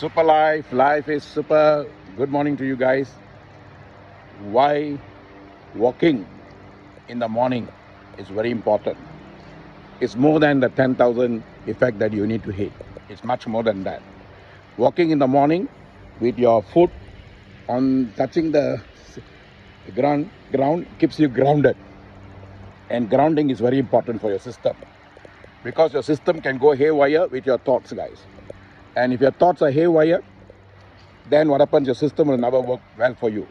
Super life. Life is super. Good morning to you guys. Why walking in the morning is very important. It's more than the 10,000 effect that you need to hit. It's much more than that. Walking in the morning with your foot on touching the ground keeps you grounded. And grounding is very important for your system. Because your system can go haywire with your thoughts, guys. And if your thoughts are haywire, then what happens, your system will never work well for you.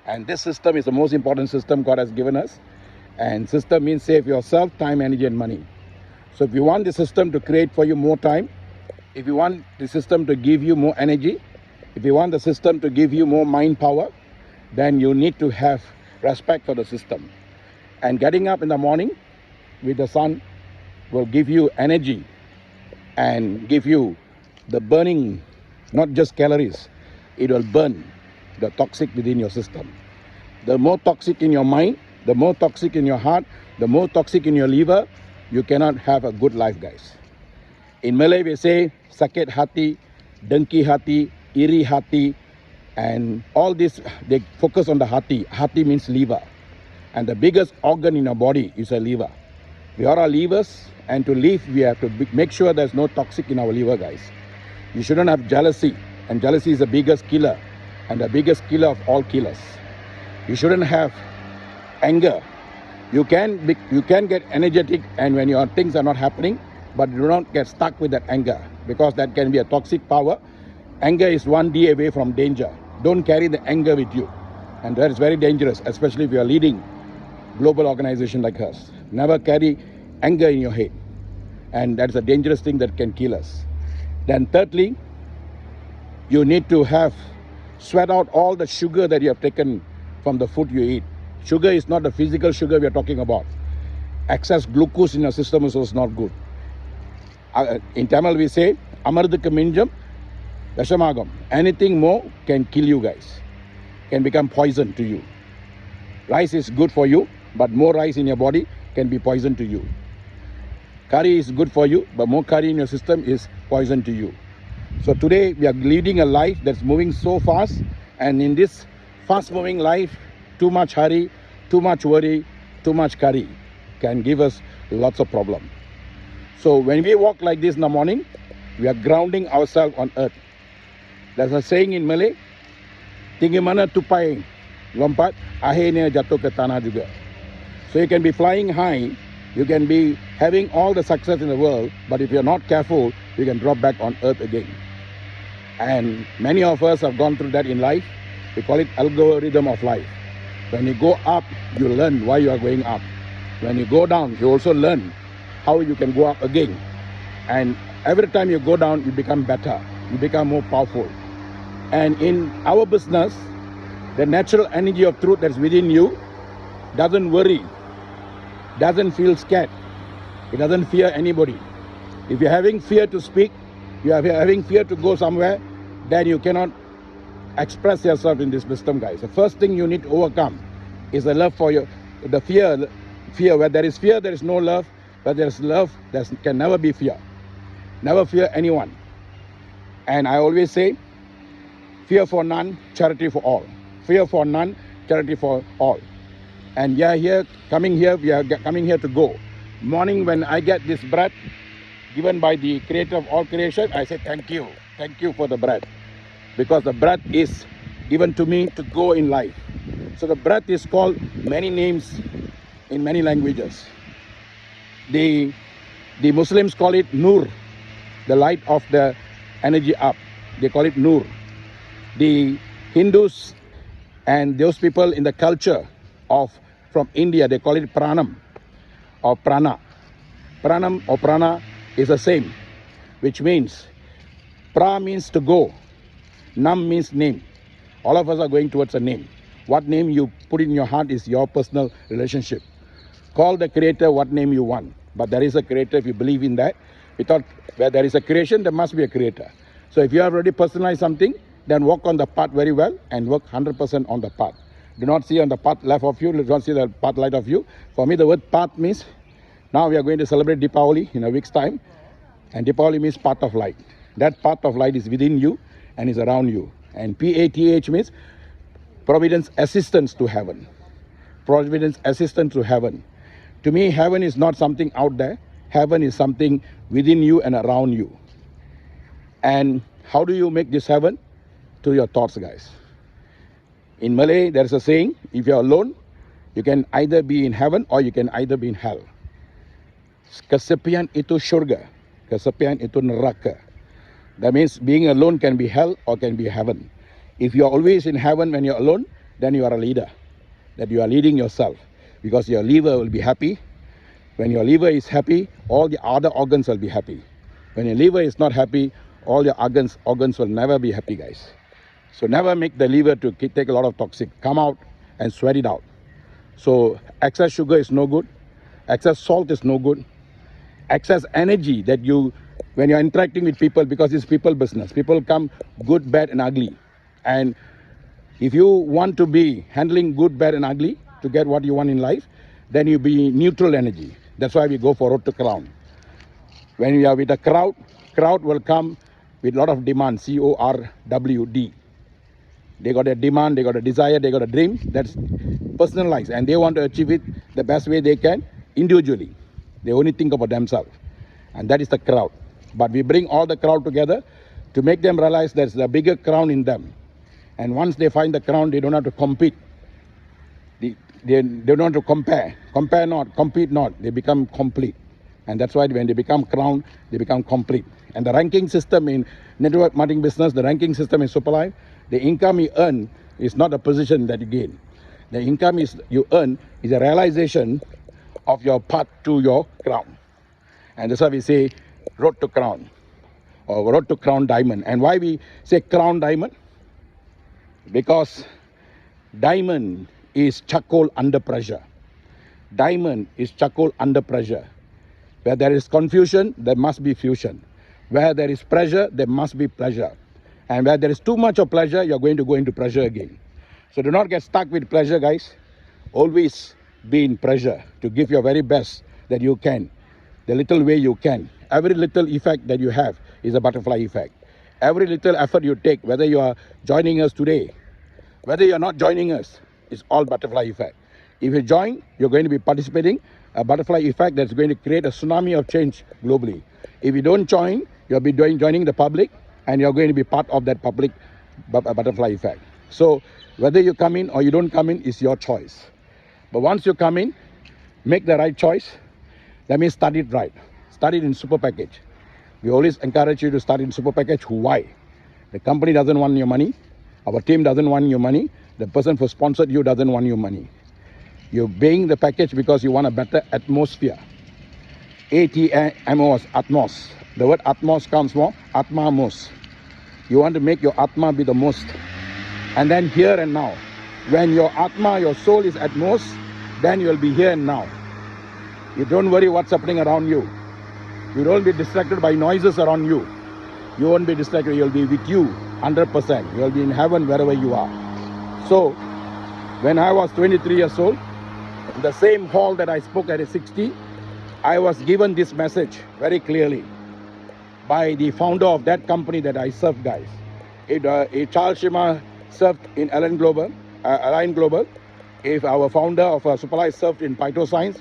And this system is the most important system God has given us. And system means save yourself time, energy, and money. So if you want the system to create for you more time, if you want the system to give you more energy, if you want the system to give you more mind power, then you need to have respect for the system. And getting up in the morning with the sun will give you energy and give you the burning, not just calories. It will burn the toxic within your system. The more toxic in your mind, the more toxic in your heart, the more toxic in your liver, you cannot have a good life, guys. In Malay, we say, sakit hati, dengki hati, iri hati, and all this, they focus on the hati. Hati means liver. And the biggest organ in your body is a liver. We are our livers, and to live, we have to make sure there's no toxic in our liver, guys. You shouldn't have jealousy, and jealousy is the biggest killer, and the biggest killer of all killers. You shouldn't have anger. You can get energetic, and when your things are not happening, but do not get stuck with that anger, because that can be a toxic power. Anger is 1D away from danger. Don't carry the anger with you, and that is very dangerous, especially if you are leading global organization like us. Never carry anger in your head, and that's a dangerous thing that can kill us. Then thirdly, you need to have sweat out all the sugar that you have taken from the food you eat. Sugar is not the physical sugar we are talking about. Excess glucose in your system is also not good. In Tamil we say, Amarthukku minjam Veshamagam. Anything more can kill you guys, can become poison to you. Rice is good for you, but more rice in your body can be poison to you. Curry is good for you, but more curry in your system is poison to you. So today we are leading a life that's moving so fast, and in this fast moving life, too much hurry, too much worry, too much curry can give us lots of problems. So when we walk like this in the morning, we are grounding ourselves on earth. There's a saying in Malay, tinggi mana tupai lompat, akhirnya jatuh ke tanah juga. So you can be flying high, you can be having all the success in the world, but if you're not careful, you can drop back on earth again. And many of us have gone through that in life. We call it algorithm of life. When you go up, you learn why you are going up. When you go down, you also learn how you can go up again. And every time you go down, you become better. You become more powerful. And in our business, the natural energy of truth that's within you doesn't worry, doesn't feel scared. It doesn't fear anybody. If you're having fear to speak, you are having fear to go somewhere, then you cannot express yourself in this wisdom, guys. The first thing you need to overcome is the love for the fear. Where there is fear, there is no love. Where there is love, there can never be fear. Never fear anyone. And I always say, fear for none, charity for all. Fear for none, charity for all. And we are coming here to go. Morning when I get this breath given by the creator of all creation, I say thank you. Thank you for the breath. Because the breath is given to me to go in life. So the breath is called many names in many languages. The Muslims call it Nur, the light of the energy up. They call it Nur. The Hindus and those people in the culture from India, they call it Pranam or Prana. Pranam or Prana is the same, which means Pra means to go, Nam means name. All of us are going towards a name. What name you put in your heart is your personal relationship. Call the creator what name you want. But there is a creator if you believe in that. Where there is a creation, there must be a creator. So if you have already personalized something, then walk on the path very well and work 100% on the path. Do not see on the path left of you, do not see the path right of you. For me, the word path means, now we are going to celebrate Deepavali in a week's time. And Deepavali means path of light. That path of light is within you. and is around you. And PATH means providence assistance to heaven. Providence assistance to heaven. To me, heaven is not something out there. Heaven is something within you and around you. And how do you make this heaven? Through your thoughts, guys. In Malay, there's a saying, if you're alone, you can either be in heaven or you can either be in hell. Kesepian itu syurga. Kesepian itu neraka. That means being alone can be hell or can be heaven. If you're always in heaven when you're alone, then you are a leader. That you are leading yourself. Because your liver will be happy. When your liver is happy, all the other organs will be happy. When your liver is not happy, all your organs will never be happy, guys. So never make the liver to take a lot of toxic. Come out and sweat it out. So excess sugar is no good. Excess salt is no good. Excess energy that you, when you're interacting with people, because it's people business. People come good, bad and ugly. And if you want to be handling good, bad and ugly to get what you want in life, then you be neutral energy. That's why we go for road to crown. When we are with a crowd will come with a lot of demand, CORWD. They got a demand, they got a desire, they got a dream that's personalized, and they want to achieve it the best way they can individually. They only think about themselves, and that is the crowd. But we bring all the crowd together to make them realize there's a bigger crown in them. And once they find the crown, they don't have to compete. They don't have to compare. Compare not, compete not. They become complete. And that's why when they become crown, they become complete. And the ranking system in network marketing business, the ranking system in Superlife, the income you earn is not a position that you gain. The income you earn is a realization of your path to your crown. And that's why we say road to crown or road to crown diamond. And why we say crown diamond? Because diamond is charcoal under pressure. Diamond is charcoal under pressure. Where there is confusion, there must be fusion. Where there is pressure, there must be pleasure. And where there is too much of pleasure, you're going to go into pressure again. So do not get stuck with pleasure, guys. Always be in pressure to give your very best that you can, the little way you can. Every little effect that you have is a butterfly effect. Every little effort you take, whether you are joining us today, whether you are not joining us, is all butterfly effect. If you join, you're going to be participating, a butterfly effect that's going to create a tsunami of change globally. If you don't join, you'll be joining the public, and you're going to be part of that public butterfly effect. So whether you come in or you don't come in is your choice. But once you come in, make the right choice. That means start it right. Start it in super package. We always encourage you to start in super package. Why? The company doesn't want your money. Our team doesn't want your money. The person who sponsored you doesn't want your money. You're paying the package because you want a better atmosphere. ATMOS, Atmos. The word Atmos comes from Atmamos. You want to make your Atma be the most. And then here and now. When your Atma, your soul is at most, then you'll be here and now. You don't worry what's happening around you. You don't be distracted by noises around you. You won't be distracted. You'll be with you 100%. You'll be in heaven wherever you are. So, when I was 23 years old, in the same hall that I spoke at 60, I was given this message very clearly by the founder of that company that I served, guys. Charles Shima served in Alliance Global. If our founder of Superlife served in Phytoscience,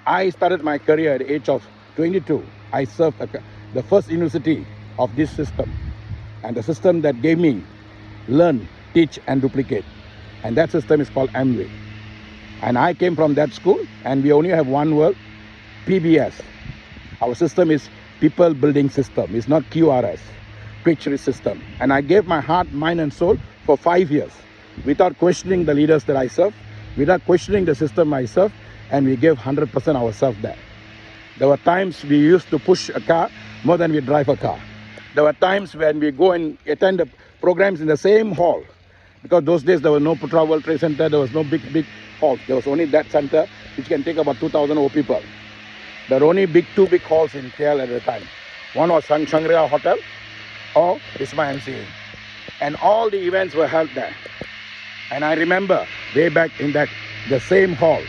I started my career at the age of 22. I served the first university of this system, and the system that gave me learn, teach and duplicate. And that system is called Amway. And I came from that school, and we only have one word, PBS. Our system is people building system. It's not QRS, quick release system. And I gave my heart, mind and soul for 5 years without questioning the leaders that I serve, without questioning the system I serve, and we gave 100% ourselves there. There were times we used to push a car more than we drive a car. There were times when we go and attend the programs in the same hall, because those days there was no Putra World Trade Center, there was no big halls. There was only that center which can take about 2,000 over people. There were only two big halls in KL at the time. One was Shangri-La Hotel or Isma MCA. And all the events were held there. And I remember way back in the same hall,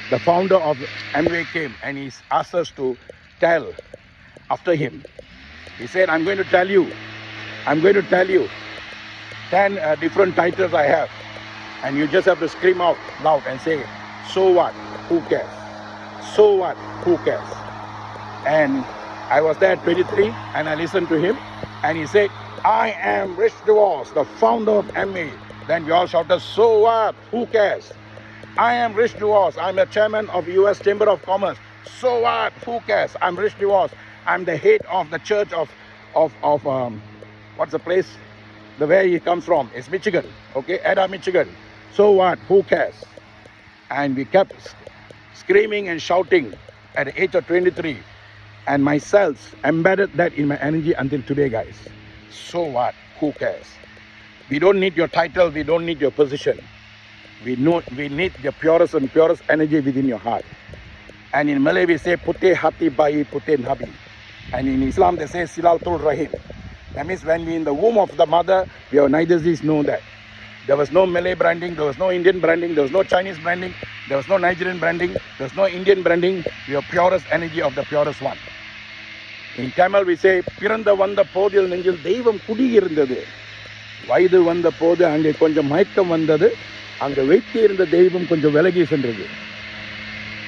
the founder of Amway came and he asked us to tell after him. He said, I'm going to tell you 10 different titles I have, and you just have to scream out loud and say, so what, who cares? So what, who cares? And I was there at 23 and I listened to him and he said, I am Rich DeVos, the founder of MA. Then we all shouted, so what, who cares? I am Rich DeVos, I'm the chairman of US Chamber of Commerce. So what, who cares? I'm Rich DeVos, I'm the head of the church of what's the place? The where he comes from, it's Michigan, okay, Ada, Michigan. So what, who cares? And we kept screaming and shouting at the age of 23. And myself embedded that in my energy until today, guys. So what, who cares? We don't need your title, we don't need your position. We need the purest and purest energy within your heart. And in Malay we say, Putih hati bayi putih nabi. And in Islam they say, Silatul Rahim. That means when we in the womb of the mother, we have neither these nor that. There was no Malay branding, there was no Indian branding, there was no Chinese branding, there was no Nigerian branding, there was no Indian branding. We have purest energy of the purest one. In Tamil we say, Piranda vanda podil nengil Devam kudi irundadu. Vaidu vanda podu ange konjam maikam vandadu. Anga vetti irunda Devam konjam velagi sendrathu.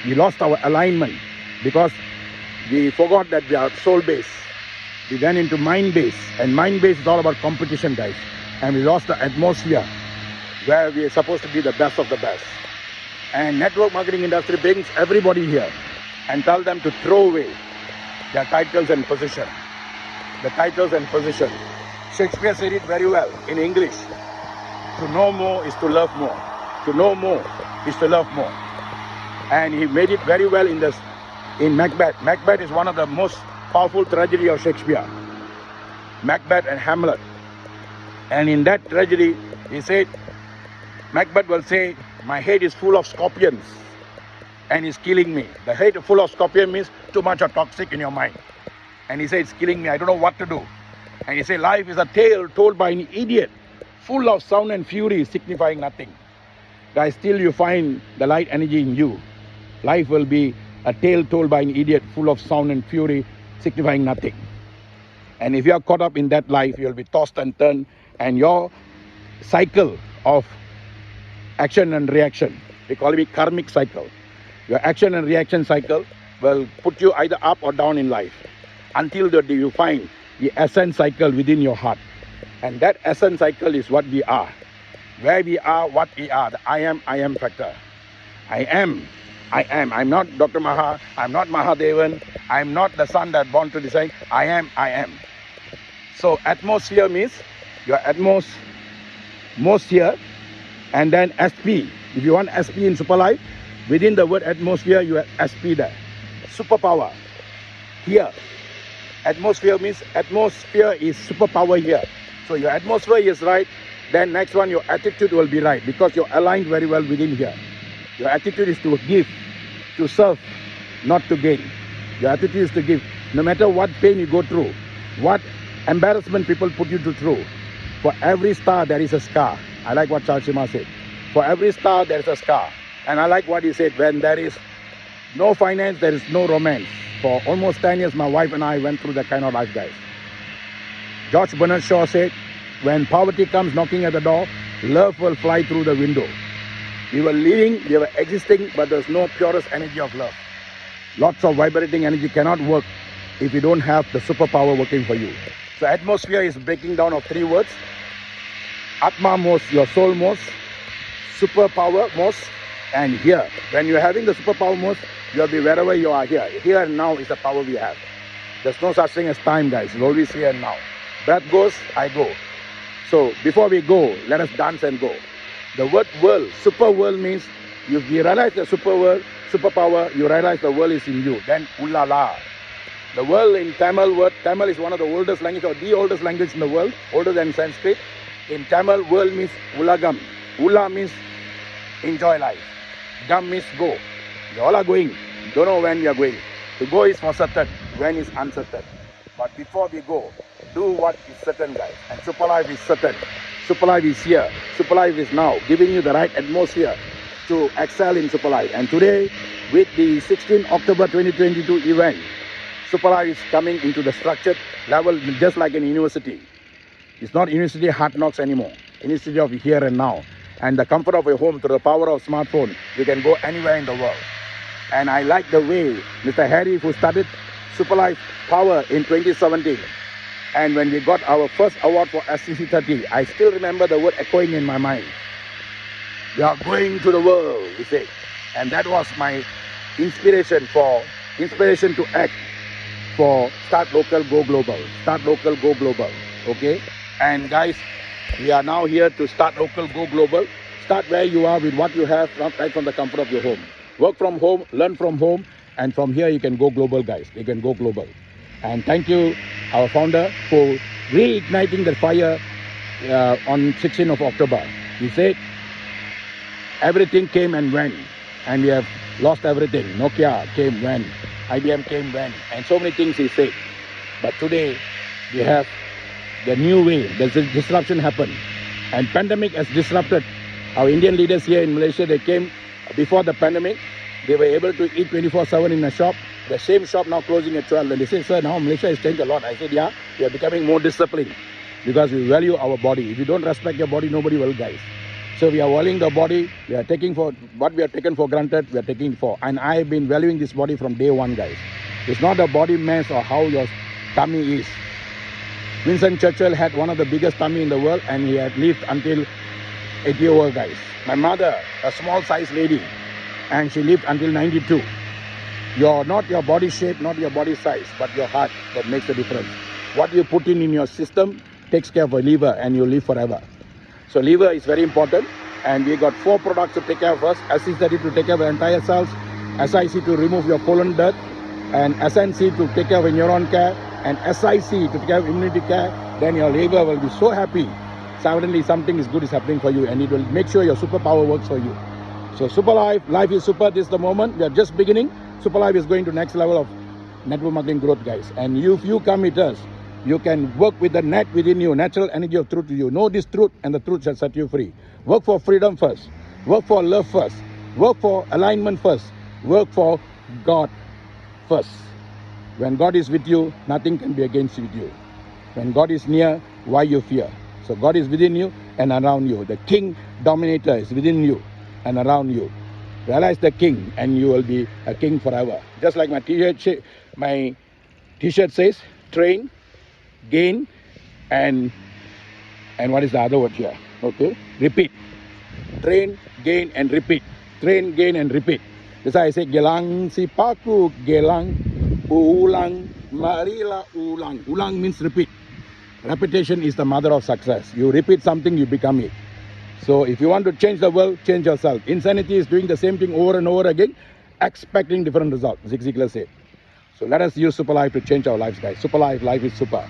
We lost our alignment because we forgot that we are soul based. We went into mind based, and mind based is all about competition, guys. And we lost the atmosphere where we are supposed to be the best of the best. And network marketing industry brings everybody here and tell them to throw away their titles and position. The titles and position. Shakespeare said it very well in English. To know more is to love more. To know more is to love more. And he made it very well in Macbeth. Macbeth is one of the most powerful tragedy of Shakespeare. Macbeth and Hamlet. And in that tragedy, he said, Macbeth will say, my head is full of scorpions and it's killing me. The head full of scorpion means too much of toxic in your mind. And he said, it's killing me, I don't know what to do. And he said, life is a tale told by an idiot, full of sound and fury, signifying nothing. Guys, still you find the light energy in you. Life will be a tale told by an idiot, full of sound and fury, signifying nothing. And if you are caught up in that life, you'll be tossed and turned, and your cycle of action and reaction, they call it karmic cycle. Your action and reaction cycle will put you either up or down in life until the day you find the essence cycle within your heart. And that essence cycle is what we are. Where we are, what we are, the I am factor. I am. I'm not Dr. Maha, I'm not Mahadevan, I'm not the son that born to design. I am. So atmosphere means your atmosphere, and then SP. If you want SP in super life, within the word atmosphere, you have SP there. Superpower. Here. Atmosphere means atmosphere is superpower here. So your atmosphere is right, then next one your attitude will be right because you're aligned very well within here. Your attitude is to give, to serve, not to gain. Your attitude is to give. No matter what pain you go through, what embarrassment people put you through, for every star there is a scar. I like what Charles Shima said. For every star there is a scar. And I like what he said, when there is no finance, there is no romance. For almost 10 years, my wife and I went through that kind of life, guys. George Bernard Shaw said, when poverty comes knocking at the door, love will fly through the window. We were living, we were existing, but there's no purest energy of love. Lots of vibrating energy cannot work if you don't have the superpower working for you. So atmosphere is breaking down of 3 words. Atmamosphere, your soul most, superpower most, and here. When you're having the superpower most, you'll be wherever you are here. Here and now is the power we have. There's no such thing as time, guys. It's always here and now. Breath goes, I go. So before we go, let us dance and go. The word world, super world means if you realize the super world, superpower, you realize the world is in you. Then ulala. The world in Tamil word, Tamil is one of the oldest language or the oldest language in the world, older than Sanskrit. In Tamil, world means ulagam. Ula means enjoy life. Gam means go. You all are going. Don't know when you are going. To go is for certain, when is uncertain. But before we go, do what is certain, guys. And super life is certain. Super life is here. Super life is now, giving you the right atmosphere to excel in super life. And today, with the 16 October 2022 event, super life is coming into the structured level just like an university. It's not university hard knocks anymore. instead of here and now. And the comfort of your home through the power of smartphone, you can go anywhere in the world. And I like the way Mr. Harry, who started Superlife Power in 2017, and when we got our first award for SCC30, I still remember the word echoing in my mind. We are going to the world, he said. And that was my inspiration to act for Start Local, Go Global. Start Local, Go Global. Okay? And guys, we are now here to Start Local, Go Global. Start where you are with what you have, right from the comfort of your home. Work from home, learn from home, and from here you can go global, guys. You can go global. And thank you, our founder, for reigniting the fire on 16th of October. He said, everything came and went, and we have lost everything. Nokia came, went. IBM came, went. And so many things he said. But today, we have the new way. There's a disruption happened. And pandemic has disrupted. Our Indian leaders here in Malaysia, they came before the pandemic. They were able to eat 24/7 in a shop. The same shop now closing at 12. And they say, sir, now Malaysia has changed a lot. I said, yeah, we are becoming more disciplined because we value our body. If you don't respect your body, nobody will, guys. So we are valuing the body. We are taking for what we are taken for granted. We are taking for. And I have been valuing this body from day one, guys. It's not a body mass or how your tummy is. Winston Churchill had one of the biggest tummy in the world, and he had lived until 80 years old, guys. My mother, a small size lady, and she lived until 92. You're not your body shape, not your body size, but your heart that makes the difference. What you put in your system takes care of a liver, and you live forever. So liver is very important, and we got 4 products to take care of us. SC30 to take care of the entire cells, SIC to remove your colon dirt, and SNC to take care of your neuron care, and SIC to take care of immunity care. Then your liver will be so happy. Suddenly something is good is happening for you, and it will make sure your superpower works for you. So Super Life is super. This is the moment. We are just beginning. Super Life is going to next level of network marketing growth, guys. And if you come with us, you can work with the net within you, natural energy of truth to you. Know this truth, and the truth shall set you free. Work for freedom first. Work for love first. Work for alignment first. Work for God first. When God is with you, nothing can be against you. When God is near, why you fear? So God is within you and around you. The King Dominator is within you and around you. Realize the King, and you will be a king forever. Just like my T-shirt says, train, gain, and what is the other word here? Okay, repeat. Train, gain, and repeat. Train, gain, and repeat. That's why I say, gelang si paku, gelang, ulang, marila ulang. Ulang means repeat. Repetition is the mother of success. You repeat something, you become it. So if you want to change the world, change yourself. Insanity is doing the same thing over and over again, expecting different results, Zig Ziglar said. So let us use Super Life to change our lives, guys. Super Life is super.